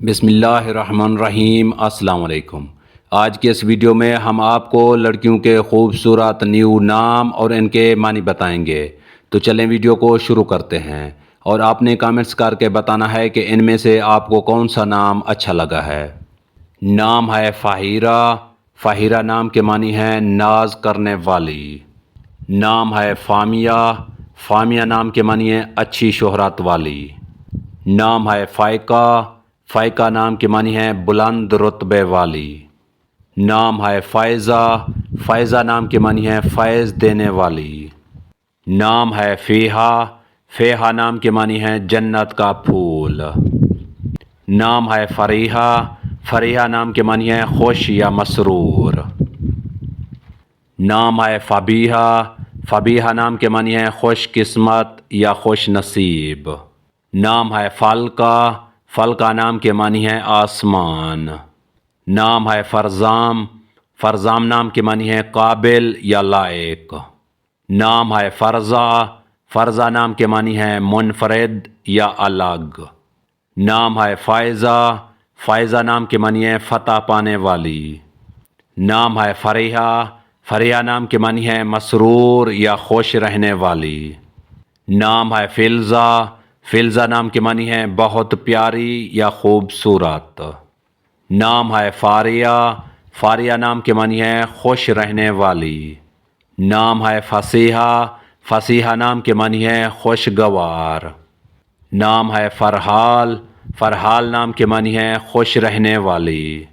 بسم اللہ الرحمن الرحیم۔ السلام علیکم۔ آج کے اس ویڈیو میں ہم آپ کو لڑکیوں کے خوبصورت نیو نام اور ان کے معنی بتائیں گے۔ تو چلیں ویڈیو کو شروع کرتے ہیں، اور آپ نے کامنٹس کر کے بتانا ہے کہ ان میں سے آپ کو کون سا نام اچھا لگا ہے۔ نام ہے فاہرہ۔ فاہرہ نام کے معنی ہیں ناز کرنے والی۔ نام ہے فامیہ۔ فامیہ نام کے معنی ہیں اچھی شہرت والی۔ نام ہے فائقہ۔ فائقہ نام کے معنی ہیں بلند رتبے والی۔ نام ہے فائزہ۔ فائزہ نام کے معنی ہیں فیض دینے والی۔ نام ہے فیہا۔ فیہا نام کے معنی ہیں جنت کا پھول۔ نام ہے فریحہ۔ فریحہ نام کے معنی ہیں خوش یا مسرور۔ نام ہے فبیہہ۔ فبیہہ نام کے معنی ہیں خوش قسمت یا خوش نصیب۔ نام ہے فالکہ۔ فالکہ نام کے معنی ہیں آسمان۔ نام ہے فرزام۔ فرزام نام کے معنی ہیں قابل یا لائق۔ نام ہے فرزہ۔ فرزہ نام کے معنی ہیں منفرد یا الگ۔ نام ہے فائزہ۔ فائزہ نام کے معنی ہیں فتح پانے والی۔ نام ہے فریحہ۔ فریحہ نام کے معنی ہیں مسرور یا خوش رہنے والی۔ نام ہے فلزہ۔ فلزہ نام کے معنی ہیں بہت پیاری یا خوبصورت۔ نام ہے فاریہ۔ فاریہ نام کے معنی ہیں خوش رہنے والی۔ نام ہے فصیحہ۔ فصیحہ نام کے معنی ہیں خوشگوار۔ نام ہے فرحال۔ فرحال نام کے معنی ہیں خوش رہنے والی۔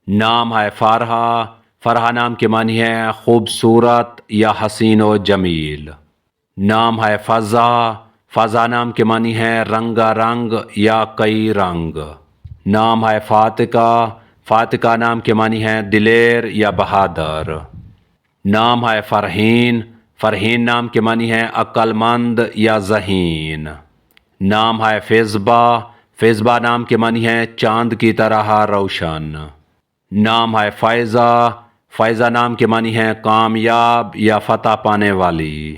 نام ہے فرحہ۔ فرحہ نام کے معنی ہیں خوبصورت یا حسین و جمیل۔ نام ہے فضا۔ فضا نام کے معنی ہیں رنگا رنگ یا کئی رنگ۔ نام ہے فاتقہ۔ فاتقہ نام کے معنی ہیں دلیر یا بہادر۔ نام ہے فرحین۔ فرحین نام کے معنی ہیں عقل مند یا ذہین۔ نام ہے فضبہ۔ فضبہ نام کے معنی ہیں چاند کی طرح روشن۔ نام ہے فائزہ۔ فائزہ نام کے معنی ہیں کامیاب یا فتح پانے والی۔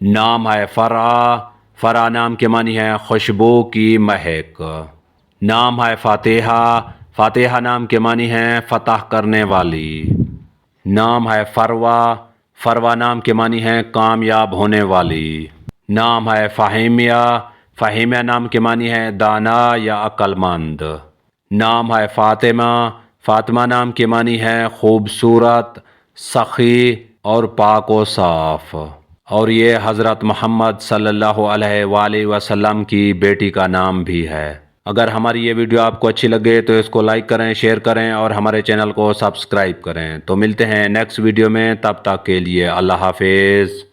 نام ہے فرح۔ فرح نام کے معنی ہیں خوشبو کی مہک۔ نام ہے فاتحہ۔ فاتحہ نام کے معنی ہیں فتح کرنے والی۔ نام ہے فروہ۔ فروہ نام کے معنی ہیں کامیاب ہونے والی۔ نام ہے فہیمیہ۔ فہیمیہ نام کے معنی ہیں دانا یا عقل مند۔ نام ہے فاطمہ۔ فاطمہ نام کے معنی ہیں خوبصورت، سخی اور پاک و صاف۔ اور یہ حضرت محمد صلی اللہ علیہ وآلہ وسلم کی بیٹی کا نام بھی ہے۔ اگر ہماری یہ ویڈیو آپ کو اچھی لگے تو اس کو لائک کریں، شیئر کریں اور ہمارے چینل کو سبسکرائب کریں۔ تو ملتے ہیں نیکسٹ ویڈیو میں، تب تک کے لیے اللہ حافظ۔